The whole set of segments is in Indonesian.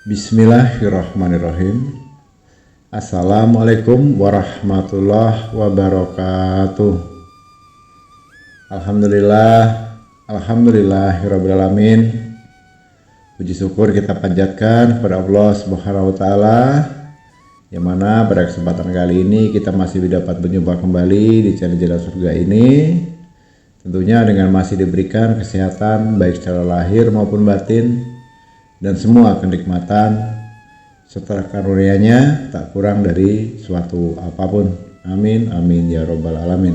Bismillahirrahmanirrahim. Assalamualaikum warahmatullahi wabarakatuh. Alhamdulillahirrabbilalamin. Puji syukur kita panjatkan kepada Allah Subhanahu wa Ta'ala, yang mana pada kesempatan kali ini kita masih dapat berjumpa kembali di channel Jalan Surga ini, tentunya dengan masih diberikan kesehatan baik secara lahir maupun batin, dan semua kenikmatan serta karunia-Nya tak kurang dari suatu apapun. Amin amin ya robbal alamin.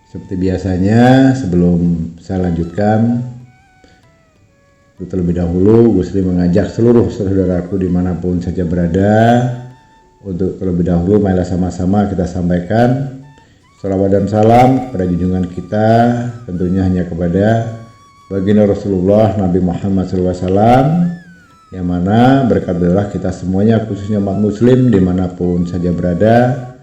Seperti biasanya, sebelum saya lanjutkan, terlebih dahulu Gusli mengajak seluruh saudaraku dimanapun saja berada untuk terlebih dahulu marilah sama-sama kita sampaikan shalawat dan salam kepada junjungan kita, tentunya hanya kepada baginda Rasulullah Nabi Muhammad SAW, yang mana berkat beliau kita semuanya, khususnya umat muslim dimanapun saja berada,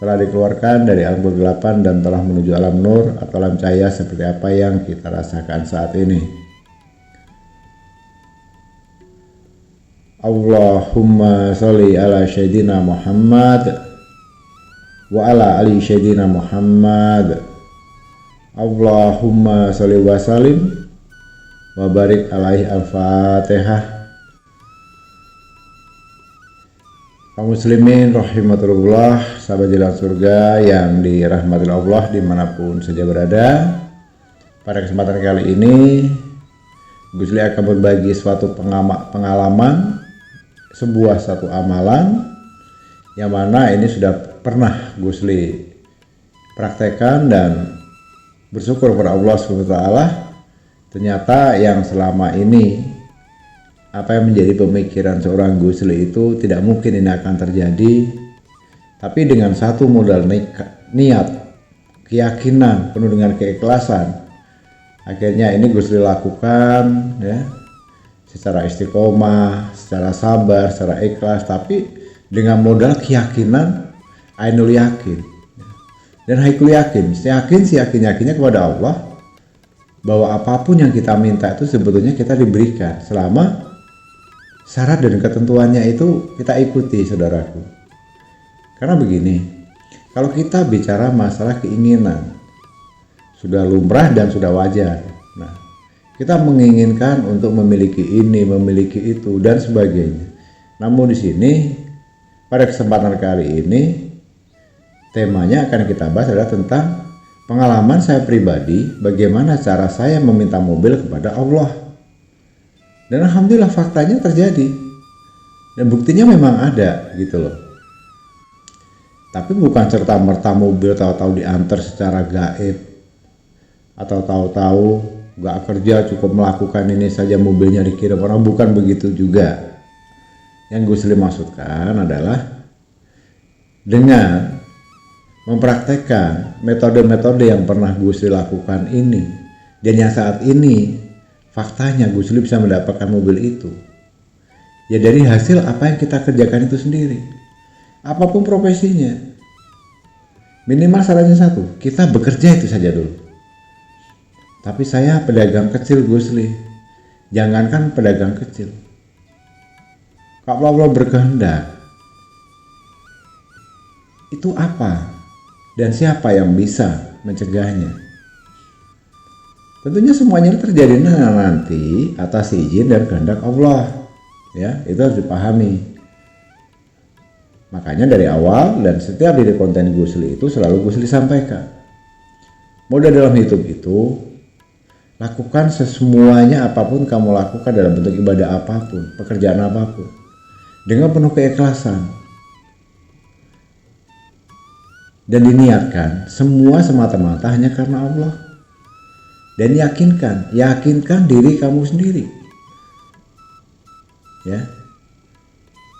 telah dikeluarkan dari alam kegelapan dan telah menuju alam nur atau alam cahaya seperti apa yang kita rasakan saat ini. Allahumma sholli ala sayyidina Muhammad wa ala ali sayyidina Muhammad. Allahumma sholli wa sallim wa barik alaihi. Al-Fatihah. Kaum muslimin rahimatullah, sahabat jalan surga yang dirahmati Allah dimanapun saja berada, pada kesempatan kali ini Gusli akan berbagi suatu pengalaman, satu amalan yang mana ini sudah pernah Gusli praktekkan dan bersyukur kepada Allah SWT. Ternyata yang selama ini apa yang menjadi pemikiran seorang Gusli itu tidak mungkin ini akan terjadi, tapi dengan satu modal niat, keyakinan, penuh dengan keikhlasan, akhirnya ini Gusli lakukan ya, secara istiqomah, secara sabar, secara ikhlas, tapi dengan modal keyakinan, ainul yakin dan haikul yakin, yakinnya kepada Allah, bahwa apapun yang kita minta itu sebetulnya kita diberikan selama syarat dan ketentuannya itu kita ikuti, saudaraku. Karena begini, kalau kita bicara masalah keinginan, sudah lumrah dan sudah wajar. Nah, kita menginginkan untuk memiliki ini, memiliki itu dan sebagainya. Namun di sini pada kesempatan kali ini temanya akan kita bahas adalah tentang pengalaman saya pribadi, bagaimana cara saya meminta mobil kepada Allah. Dan alhamdulillah faktanya terjadi. Dan buktinya memang ada gitu loh. Tapi bukan serta-merta mobil tahu-tahu diantar secara gaib, atau tahu-tahu gak kerja cukup melakukan ini saja mobilnya dikirim orang, bukan begitu juga. Yang Gusli maksudkan adalah dengan mempraktekkan metode-metode yang pernah Gusli lakukan ini, dan yang saat ini faktanya Gusli bisa mendapatkan mobil itu ya dari hasil apa yang kita kerjakan itu sendiri, apapun profesinya. Minimal syaratnya satu, kita bekerja itu saja dulu. Tapi saya pedagang kecil Gusli, jangankan pedagang kecil, kalau Allah berkehendak, itu apa dan siapa yang bisa mencegahnya? Tentunya semuanya terjadi nanti atas izin dan kehendak Allah, ya, itu harus dipahami. Makanya dari awal dan setiap di konten Gusli itu selalu Gusli sampaikan, modal dalam hidup itu lakukan semuanya, apapun kamu lakukan dalam bentuk ibadah apapun, pekerjaan apapun, dengan penuh keikhlasan. Dan diniatkan semua semata-mata hanya karena Allah. Dan yakinkan diri kamu sendiri. Ya.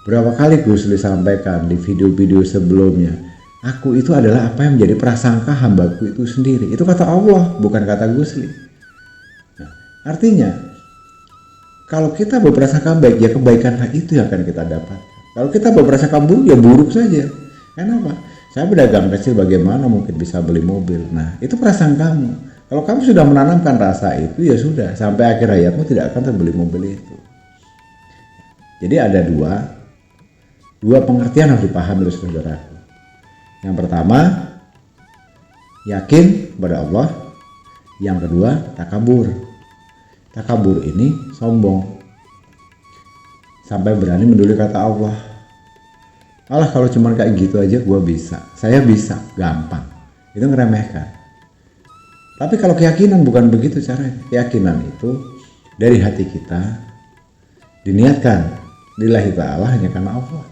Berapa kali Gusli sampaikan di video-video sebelumnya, aku itu adalah apa yang menjadi prasangka hambaku itu sendiri. Itu kata Allah, bukan kata Gusli. Nah, artinya Kalau kita berprasangka baik, ya kebaikanlah itu yang akan kita dapat. Kalau kita berprasangka buruk, ya buruk saja. Kenapa? Saya berdagang kecil, bagaimana mungkin bisa beli mobil? Nah, itu prasangka kamu. Kalau kamu sudah menanamkan rasa itu, ya sudah, sampai akhir hayatmu tidak akan terbeli mobil itu. Jadi ada dua pengertian harus dipahami oleh saudaraku. Yang pertama, yakin kepada Allah. Yang kedua, takabur. Takabur ini sombong, sampai berani menduli kata Allah. Malah kalau cuma kayak gitu aja gue bisa, saya bisa, gampang. Itu ngeremehkan. Tapi kalau keyakinan bukan begitu caranya. Keyakinan itu dari hati kita diniatkan lillahi ta'ala hanya karena Allah.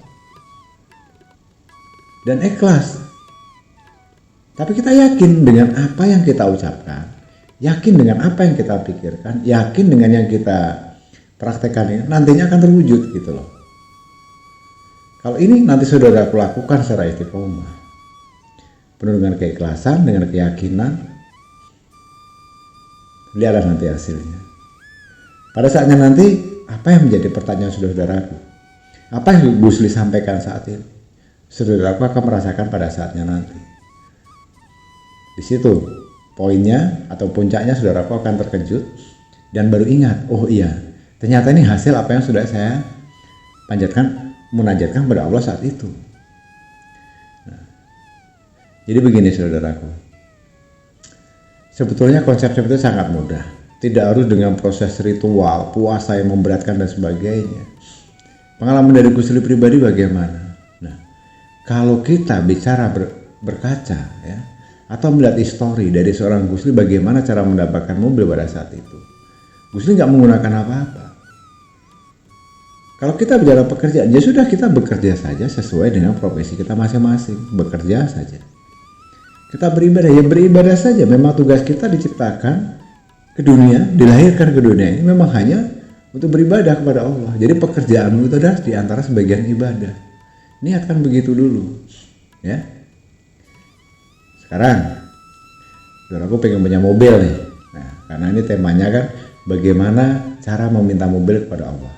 Dan ikhlas. Tapi kita yakin dengan apa yang kita ucapkan, yakin dengan apa yang kita pikirkan, yakin dengan yang kita praktekkan ini nantinya akan terwujud gitu loh. Kalau ini nanti saudara lakukan secara istiqomah, penuh dengan keikhlasan, dengan keyakinan, lihatlah nanti hasilnya. Pada saatnya nanti, apa yang menjadi pertanyaan saudaraku? Apa yang Gus Li sampaikan saat ini? Saudaraku akan merasakan pada saatnya nanti. Di situ poinnya atau puncaknya saudaraku akan terkejut dan baru ingat, oh iya, ternyata ini hasil apa yang sudah saya munajatkan kepada Allah saat itu. Nah, jadi begini saudaraku, sebetulnya konsep itu sangat mudah, tidak harus dengan proses ritual, puasa yang memberatkan dan sebagainya. Pengalaman dari Gus Li pribadi bagaimana? Nah, kalau kita bicara berkaca ya, atau melihat histori dari seorang Gus Li bagaimana cara mendapatkan mobil pada saat itu, Gus Li nggak menggunakan apa-apa. Kalau kita bicara pekerjaan, ya sudah kita bekerja saja sesuai dengan profesi kita masing-masing, bekerja saja. Kita beribadah, ya beribadah saja. Memang tugas kita diciptakan ke dunia, dilahirkan ke dunia ini memang hanya untuk beribadah kepada Allah. Jadi pekerjaanmu itu adalah diantara sebagian ibadah. Niatkan begitu dulu, ya. Sekarang, aku pengen punya mobil nih. Nah, karena ini temanya kan bagaimana cara meminta mobil kepada Allah.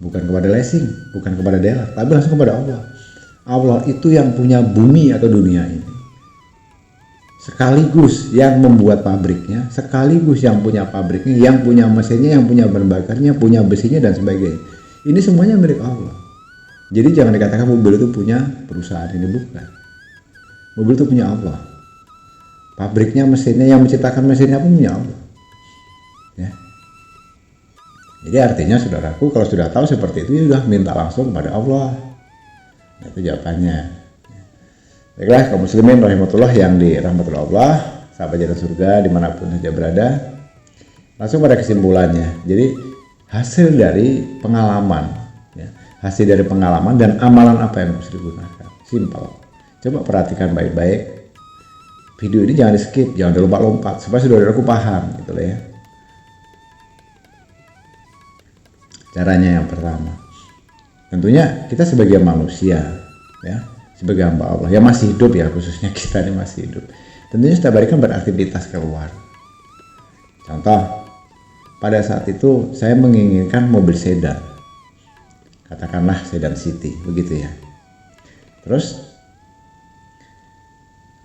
Bukan kepada leasing, bukan kepada dealer, tapi langsung kepada Allah. Allah itu yang punya bumi atau dunia ini. Sekaligus yang membuat pabriknya, sekaligus yang punya pabriknya, yang punya mesinnya, yang punya bahan bakarnya, punya besinya dan sebagainya. Ini semuanya milik Allah. Jadi jangan dikatakan mobil itu punya perusahaan, ini bukan. Mobil itu punya Allah. Pabriknya, mesinnya, yang menciptakan mesinnya pun punya Allah. Ya. Jadi artinya saudaraku kalau sudah tahu seperti itu, sudah minta langsung kepada Allah. Nah, itu jawabannya. Baiklah kaum muslimin rahimahullah yang dirahmati Allah, sahabat jalan surga dimanapun saja berada. Langsung pada kesimpulannya. Jadi hasil dari pengalaman, ya, hasil dari pengalaman dan amalan apa yang harus digunakan. Simpel. Coba perhatikan baik-baik. Video ini jangan di skip, jangan dilompat-lompat supaya saudaraku paham gitu loh ya. Caranya yang pertama, tentunya kita sebagai manusia, ya, sebagai hamba Allah yang masih hidup ya, khususnya kita ini masih hidup, tentunya setiap hari kan beraktivitas keluar. Contoh, pada saat itu saya menginginkan mobil sedan, katakanlah sedan city, begitu ya. Terus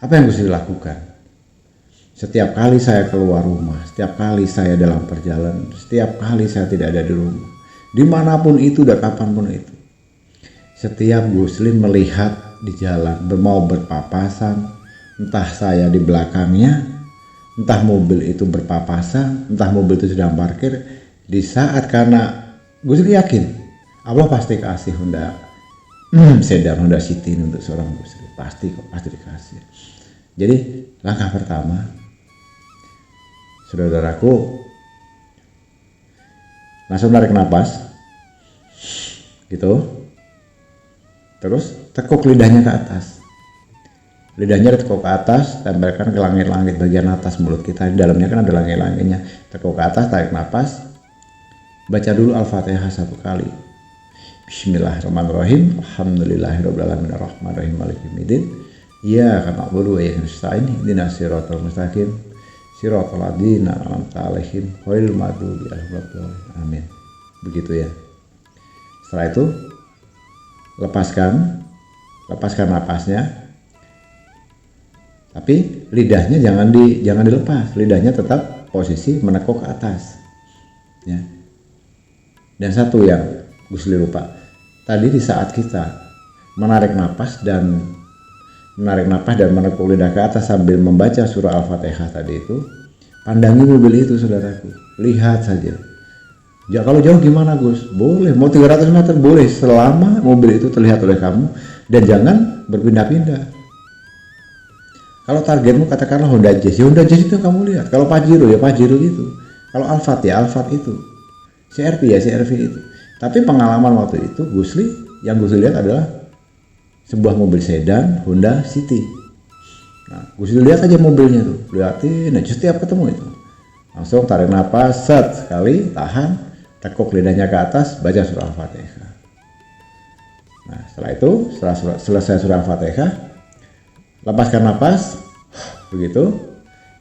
apa yang harus dilakukan? Setiap kali saya keluar rumah, setiap kali saya dalam perjalanan, setiap kali saya tidak ada di rumah, dimanapun itu dan kapanpun itu, setiap muslim melihat di jalan mau berpapasan, entah saya di belakangnya, entah mobil itu berpapasan, entah mobil itu sedang parkir, di saat karena Gus Li yakin Allah pasti kasih Honda sedan, Honda City untuk seorang muslim, pasti kok, pasti dikasih. Jadi langkah pertama, saudaraku, langsung tarik nafas gitu, terus tekuk lidahnya ke atas, lidahnya ditekuk ke atas, tempelkan ke langit-langit bagian atas mulut kita, di dalamnya kan ada langit-langitnya, tekuk ke atas, tarik nafas, baca dulu Al-Fatihah 1 kali. Bismillahirrahmanirrahim, alhamdulillahirrahmanirrahim, ar-rahmanirrahim, maliki yaumiddin, iyyaka na'budu wa iyyaka nasta'in, ihdinas siratal mustaqim, siratal ladzina an'amta 'alaihim ghairil maghdubi 'alaihim waladdallin. Amin. begitu ya. Setelah itu lepaskan napasnya, tapi lidahnya jangan dilepas, lidahnya tetap posisi menekuk ke atas ya. Dan satu yang Gusli lupa tadi, di saat kita menarik napas dan menekuk lidah ke atas sambil membaca surah Al-Fatihah tadi itu, pandangi mobil itu saudaraku, lihat saja. Ya kalau jauh gimana Gus? Boleh, mau 300 meter boleh, selama mobil itu terlihat oleh kamu dan jangan berpindah-pindah. Kalau targetmu katakanlah Honda Jazz, ya Honda Jazz itu kamu lihat. Kalau Pajero ya Pajero itu. Kalau Alphard ya Alphard itu. CR-V ya CR-V itu. Tapi pengalaman waktu itu yang Gusli lihat adalah sebuah mobil sedan Honda City. Nah, Gusli lihat aja mobilnya tuh, lihatin aja setiap ketemu itu. Langsung tarik napas, set sekali, tahan, tekuk lidahnya ke atas, baca surah Al-Fatihah. Nah, setelah itu, selesai surah Al-Fatihah, lepaskan napas, begitu.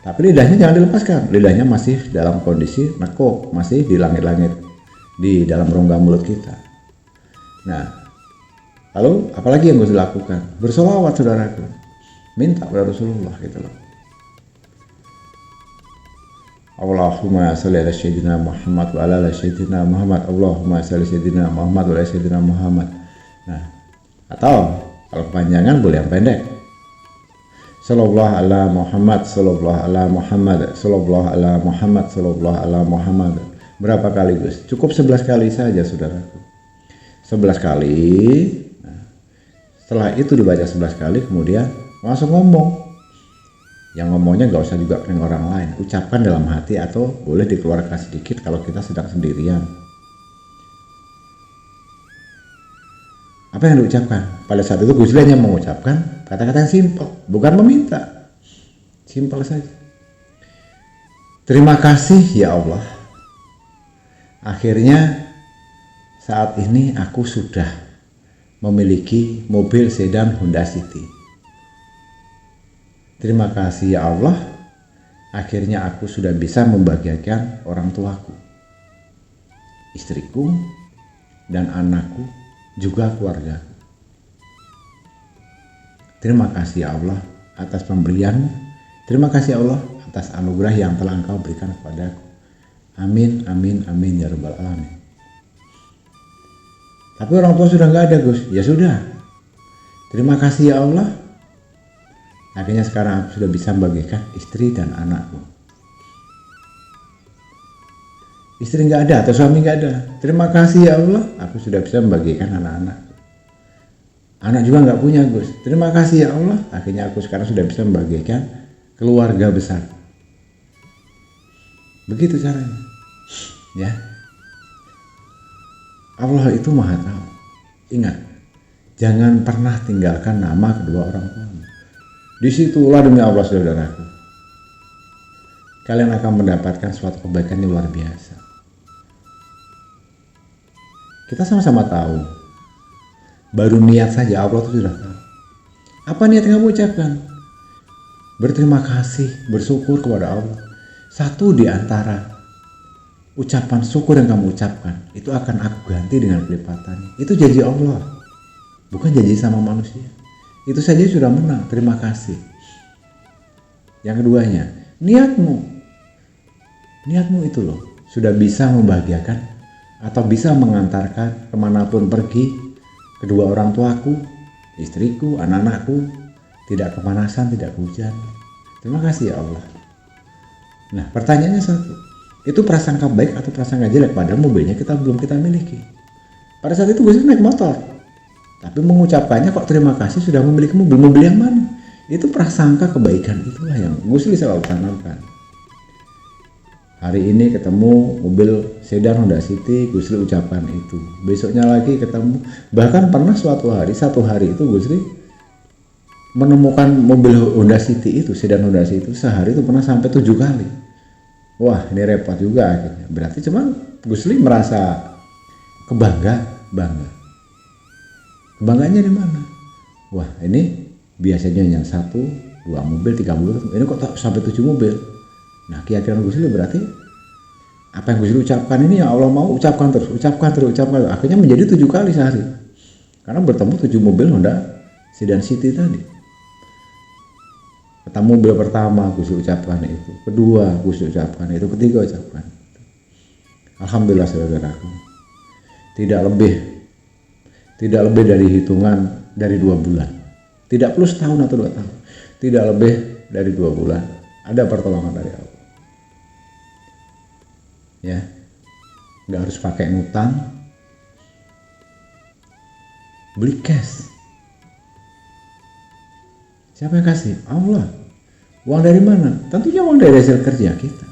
Tapi lidahnya jangan dilepaskan, lidahnya masih dalam kondisi nekuk, masih di langit-langit, di dalam rongga mulut kita. Nah, lalu apalagi yang harus dilakukan? Bersolawat saudaraku, minta pada Rasulullah gitu loh. Allahumma sholli ala sayyidina Muhammad wa ala sayyidina Muhammad. Allahumma sholli sayyidina Muhammad wa ala sayyidina Muhammad. Nah, atau kalau kepanjangan boleh yang pendek. Sallallahu ala Muhammad, sallallahu ala Muhammad, sallallahu ala Muhammad, sallallahu ala Muhammad. Berapa kali Gus? Cukup 11 kali saja saudaraku. 11 kali. Nah, setelah itu dibaca 11 kali, kemudian langsung ngomong. Yang ngomongnya nggak usah juga dengan orang lain, ucapkan dalam hati atau boleh dikeluarkan sedikit kalau kita sedang sendirian. Apa yang diucapkan? Pada saat itu Gus hanya mengucapkan kata-kata yang simpel, bukan meminta, simpel saja. Terima kasih ya Allah, akhirnya saat ini aku sudah memiliki mobil sedan Honda City. Terima kasih ya Allah, akhirnya aku sudah bisa membahagiakan orang tuaku, istriku, dan anakku, juga keluarga. Terima kasih ya Allah atas pemberianmu. Terima kasih ya Allah atas anugerah yang telah Engkau berikan kepadaku. Amin, amin, amin ya rabbal alamin. Tapi orang tua sudah nggak ada Gus. Ya sudah. Terima kasih ya Allah. Akhirnya sekarang aku sudah bisa membagikan istri dan anakku. Istri nggak ada atau suami nggak ada. Terima kasih ya Allah, aku sudah bisa membagikan anak-anak. Anak juga nggak punya Gus. Terima kasih ya Allah, akhirnya aku sekarang sudah bisa membagikan keluarga besar. Begitu caranya. Ya. Allah itu Maha Tahu. Ingat, jangan pernah tinggalkan nama kedua orang tuamu. Disitulah demi Allah saudaraku, kalian akan mendapatkan suatu kebaikan yang luar biasa. Kita sama-sama tahu, baru niat saja Allah itu sudah tahu. Apa niat yang kamu ucapkan? Berterima kasih, bersyukur kepada Allah. Satu di antara ucapan syukur yang kamu ucapkan, itu akan aku ganti dengan kelipatannya. Itu janji Allah, bukan janji sama manusia. Itu saja sudah menang, terima kasih. Yang keduanya, niatmu itu loh, sudah bisa membahagiakan atau bisa mengantarkan kemanapun pergi kedua orang tuaku, istriku, anak-anakku, tidak kepanasan, tidak hujan. Terima kasih ya Allah. Nah, pertanyaannya satu, itu prasangka baik atau prasangka jelek? Padahal mobilnya belum kita miliki. Pada saat itu gue naik motor, tapi mengucapkannya kok terima kasih sudah memiliki mobil yang mana? Itu prasangka kebaikan, itulah yang gue selalu tanamkan. Hari ini ketemu mobil sedan Honda City, Gusli ucapkan itu. Besoknya lagi ketemu, bahkan pernah satu hari itu Gusli menemukan mobil Honda City itu, sedan Honda City itu sehari itu pernah sampai 7 kali. Wah, ini repot juga akhirnya. Berarti cuman Gusli merasa bangga. Kebanggaannya di mana? Wah, ini biasanya yang 1, 2 mobil, 3 mobil, ini kok sampai 7 mobil. Nah, keyakinan Gusli berarti Apa yang Gus ucapkan ini ya Allah mau ucapkan terus. Akhirnya menjadi 7 kali sehari. Karena bertemu 7 mobil Honda Sedan City tadi. Ketemu mobil pertama Gus ucapkan itu, kedua Gus ucapkan itu, ketiga ucapkan. Alhamdulillah saudaraku. Tidak lebih dari hitungan dari 2 bulan. Tidak perlu setahun atau 2 tahun. Tidak lebih dari 2 bulan ada pertolongan dari Allah. Ya, nggak harus pakai ngutang, beli cash. Siapa yang kasih? Allah. Uang dari mana? Tentunya uang dari hasil kerja kita.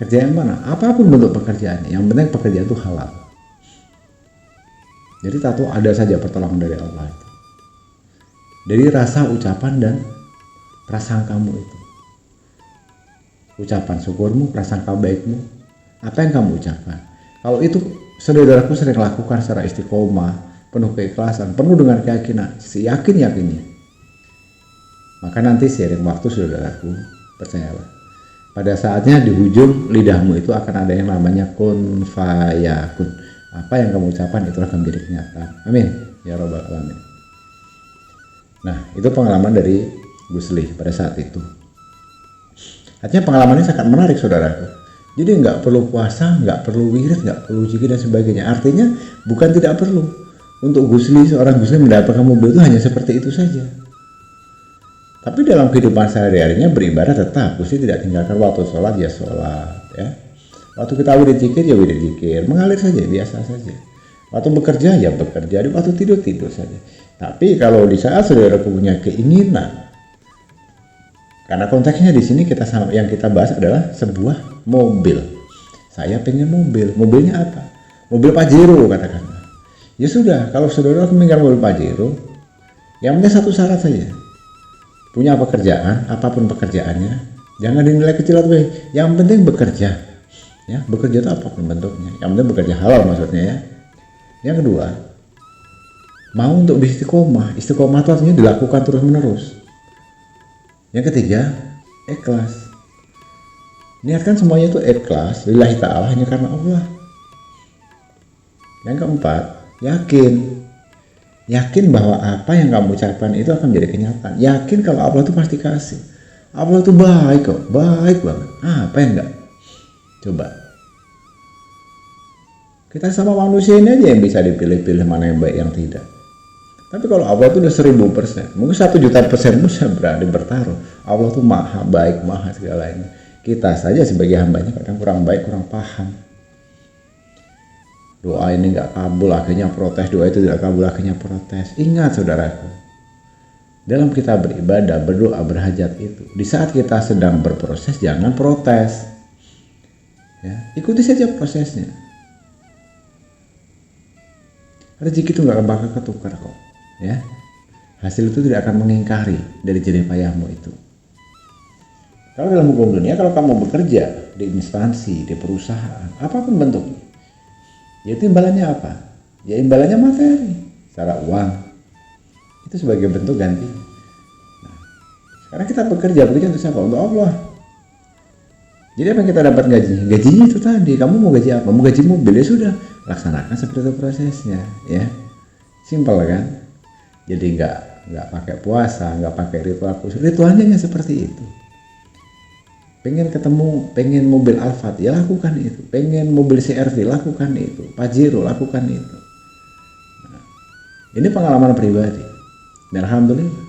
Kerja yang mana? Apapun bentuk pekerjaannya, yang penting pekerjaan itu halal. Jadi tahu ada saja pertolongan dari Allah itu. Dari rasa ucapan dan prasangkamu itu. Ucapan syukurmu, prasangka baikmu, apa yang kamu ucapkan. Kalau itu saudaraku sering lakukan secara istiqomah, penuh keikhlasan, penuh dengan keyakinan, seyakin-yakinnya, maka nanti seiring waktu saudaraku, percayalah, pada saatnya di ujung lidahmu itu akan ada yang namanya kun fayakun. Apa yang kamu ucapkan itu akan menjadi kenyataan. Amin ya rabbal alamin. Nah, itu pengalaman dari Gus Li pada saat itu. Artinya pengalamannya sangat menarik saudaraku. Jadi nggak perlu puasa, nggak perlu wirid, nggak perlu zikir dan sebagainya. Artinya bukan tidak perlu. Untuk Gus Li, seorang Gus Li mendapatkan mobil itu hanya seperti itu saja. Tapi dalam kehidupan sehari-harinya beribadah tetap. Gus Li tidak tinggalkan waktu sholat ya sholat, ya. Waktu kita wirid zikir ya wirid zikir, mengalir saja, biasa saja. Waktu bekerja ya bekerja, waktu tidur saja. Tapi kalau di saat saudara punya keinginan, karena konteksnya di sini yang kita bahas adalah sebuah mobil. Saya pengen mobil. Mobilnya apa? Mobil Pajero katakanlah. Ya sudah, kalau saudara menginginkan mobil Pajero, yang penting satu syarat saja. Punya pekerjaan, apapun pekerjaannya, jangan dinilai kecil atau baik. Yang penting bekerja. Ya, bekerja itu apapun bentuknya. Yang penting bekerja halal maksudnya ya. Yang kedua, mau untuk istiqomah. Istiqomah itu artinya dilakukan terus-menerus. Yang ketiga, ikhlas. Niatkan semuanya itu ikhlas, lillahi ta'ala, hanya karena Allah. Yang keempat, yakin bahwa apa yang kamu ucapkan itu akan menjadi kenyataan. Yakin kalau Allah itu pasti kasih. Allah itu baik kok, baik banget. Apa yang enggak? Coba. Kita sama manusia ini aja yang bisa dipilih-pilih mana yang baik yang tidak. Tapi kalau Allah itu udah 1000%, mungkin 1.000.000% pun saya berani bertaruh. Allah itu maha baik, maha segalanya. Kita saja sebagai hambanya kadang kurang baik, kurang paham. Doa ini nggak kabul, akhirnya protes. Doa itu tidak kabul, akhirnya protes. Ingat saudaraku, dalam kita beribadah, berdoa, berhajat itu, di saat kita sedang berproses, jangan protes. Ya, ikuti saja prosesnya. Rezeki itu nggak bakal ketukar kok. Ya, hasil itu tidak akan mengingkari dari jerih payahmu itu. Kalau dalam hukum dunia, kalau kamu bekerja di instansi, di perusahaan, apapun bentuknya, ya itu imbalannya apa? Ya imbalannya materi, secara uang. Itu sebagai bentuk ganti. Nah, sekarang kita bekerja untuk siapa? Untuk Allah. Jadi apa yang kita dapat gajinya? Gajinya itu tadi. Kamu mau gaji apa? Mau gaji mobil, ya sudah, laksanakan seperti itu prosesnya, ya. Simpel kan? Jadi nggak pakai puasa, nggak pakai ritual khusus. Ritualnya seperti itu. Pengen mobil Alphard, ya lakukan itu. Pengen mobil CR-V, lakukan itu. Pajero, lakukan itu. Nah, ini pengalaman pribadi. Dan alhamdulillah.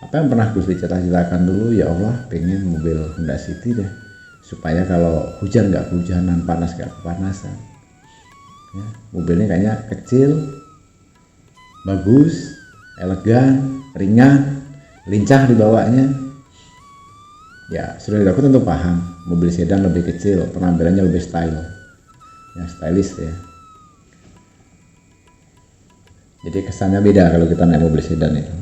Apa yang pernah Gus cita-citakan dulu, ya Allah, pengen mobil Honda City deh. Supaya kalau hujan nggak kehujanan, panas nggak kepanasan. Ya, mobilnya kayaknya kecil, bagus, elegan, ringan, lincah dibawanya. Ya, saudaraku tentu paham, mobil sedan lebih kecil, penampilannya lebih style, ya stylish ya. Jadi kesannya beda kalau kita naik mobil sedan itu.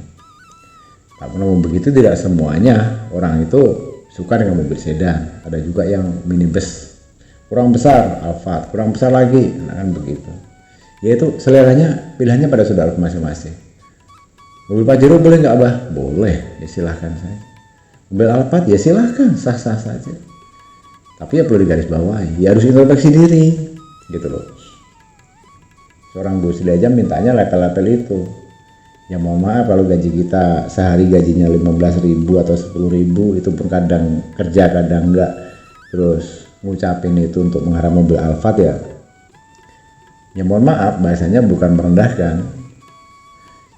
Tapi namun begitu tidak semuanya orang itu suka dengan mobil sedan. Ada juga yang minibus, kurang besar, Alphard, kurang besar lagi, nah, kan begitu. Yaitu seleranya, pilihannya pada saudara masing-masing. Mobil Pajero boleh nggak Abah? Boleh, ya silahkan saja. Mobil Alphard ya silahkan, sah-sah saja. Tapi ya perlu digarisbawahi, ya harus introspeksi diri gitu loh. Seorang Gusli aja mintanya level-level itu. Ya mohon maaf kalau gaji kita sehari gajinya 15.000 atau 10.000, itu pun kadang kerja kadang enggak, terus ngucapin itu untuk mengharap mobil Alphard ya mohon maaf, bahasanya bukan merendahkan.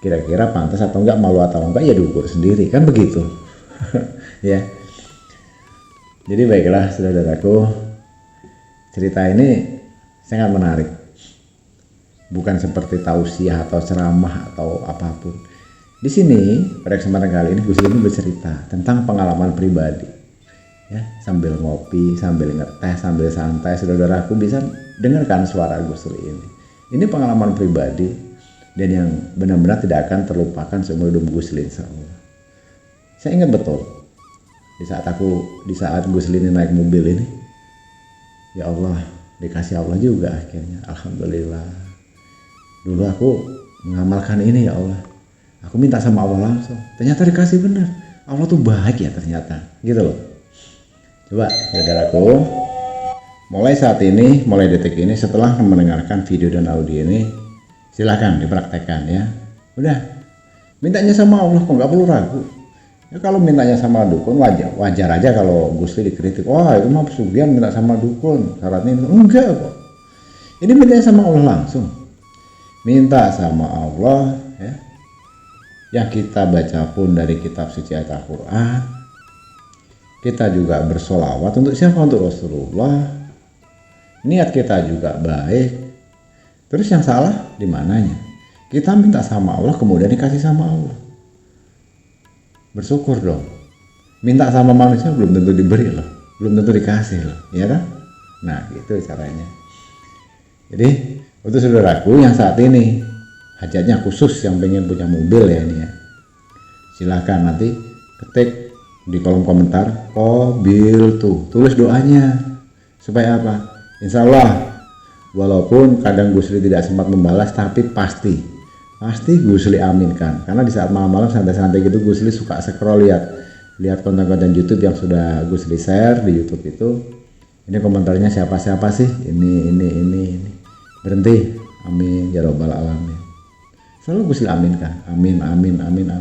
Kira-kira pantas atau enggak, malu atau enggak ya diukur sendiri, kan begitu. Ya. Jadi baiklah saudaraku, cerita ini sangat menarik. Bukan seperti tausiah atau ceramah atau apapun. Di sini pada kesempatan kali ini Gus ini bercerita tentang pengalaman pribadi. Ya, sambil ngopi, sambil ngeteh, sambil santai, saudaraku bisa dengarkan suara Gus ini. Ini pengalaman pribadi dan yang benar-benar tidak akan terlupakan seumur hidup Gus insyaallah. Saya ingat betul di saat Gus ini naik mobil ini, ya Allah, dikasih Allah juga akhirnya, alhamdulillah. Dulu aku mengamalkan ini ya Allah, aku minta sama Allah langsung, ternyata dikasih benar. Allah tuh baik ya ternyata, gitu loh. Coba saudaraku, mulai saat ini, mulai detik ini, setelah mendengarkan video dan audio ini, silahkan dipraktekkan ya. Udah, mintanya sama Allah kok, nggak perlu ragu. Ya kalau mintanya sama dukun wajar aja kalau Gusli dikritik, wah itu mah pesugihan minta sama dukun, syaratnya enggak kok. Ini mintanya sama Allah langsung. Minta sama Allah ya. Yang kita baca pun dari kitab suci Al-Quran. Kita juga bersolawat untuk siapa? Untuk Rasulullah. Niat kita juga baik. Terus yang salah di mananya? Kita minta sama Allah kemudian dikasih sama Allah. Bersyukur dong. Minta sama manusia belum tentu diberi loh, belum tentu dikasih loh, ya kan? Nah, gitu caranya. Jadi untuk saudaraku yang saat ini hajatnya khusus yang pengen punya mobil ya ini ya, silahkan nanti ketik di kolom komentar mobil tuh, tulis doanya supaya apa? Insya Allah walaupun kadang Gusli tidak sempat membalas, tapi pasti Gusli aminkan, karena di saat malam-malam santai-santai gitu Gusli suka scroll lihat konten-konten YouTube yang sudah Gusli share di YouTube itu. Ini komentarnya siapa sih, ini berhenti, amin ya robbal alamin. Selalu Gusli aminkan, amin. Nah,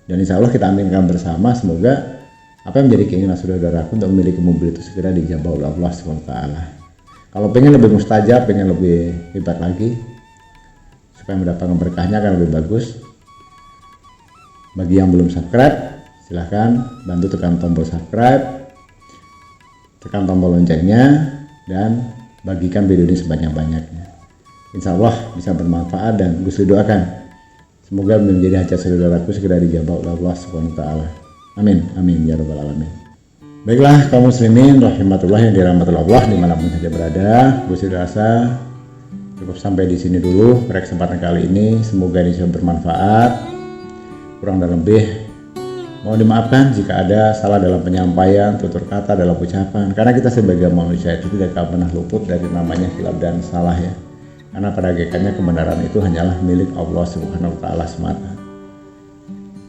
dan insya Allah kita aminkan bersama, semoga apa yang menjadi keinginan saudaraku untuk memiliki mobil itu segera dijabah oleh Allah SWT. Kalau pengen lebih mustajab, pengen lebih hebat lagi, supaya mendapatkan berkahnya akan lebih bagus. Bagi yang belum subscribe, silahkan bantu tekan tombol subscribe, tekan tombol loncengnya, dan bagikan video ini sebanyak-banyaknya. Insya Allah bisa bermanfaat dan Gusli doakan semoga menjadi hajat saudaraku segera dijabah oleh Allah SWT. Amin ya rabbal alamin. Baiklah kaum muslimin rahimatullahi yang dirahmati Allah dimanapun saja berada, Gusli rasa cukup sampai di sini dulu pada kesempatan kali ini. Semoga ini bisa bermanfaat. Kurang dan lebih mohon dimaafkan jika ada salah dalam penyampaian, tutur kata, dalam ucapan. Karena kita sebagai manusia itu tidak akan pernah luput dari namanya khilaf dan salah ya. Karena pada hakikatnya kebenaran itu hanyalah milik Allah Subhanahu wa taala semata.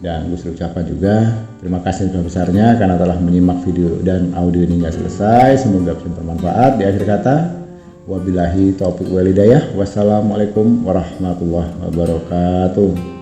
Dan Gusli ucapkan juga terima kasih sebesar-besarnya karena telah menyimak video dan audio ini hingga selesai. Semoga bisa bermanfaat. Di akhir kata, wabillahi taufiq wal hidayah. Wassalamualaikum warahmatullahi wabarakatuh.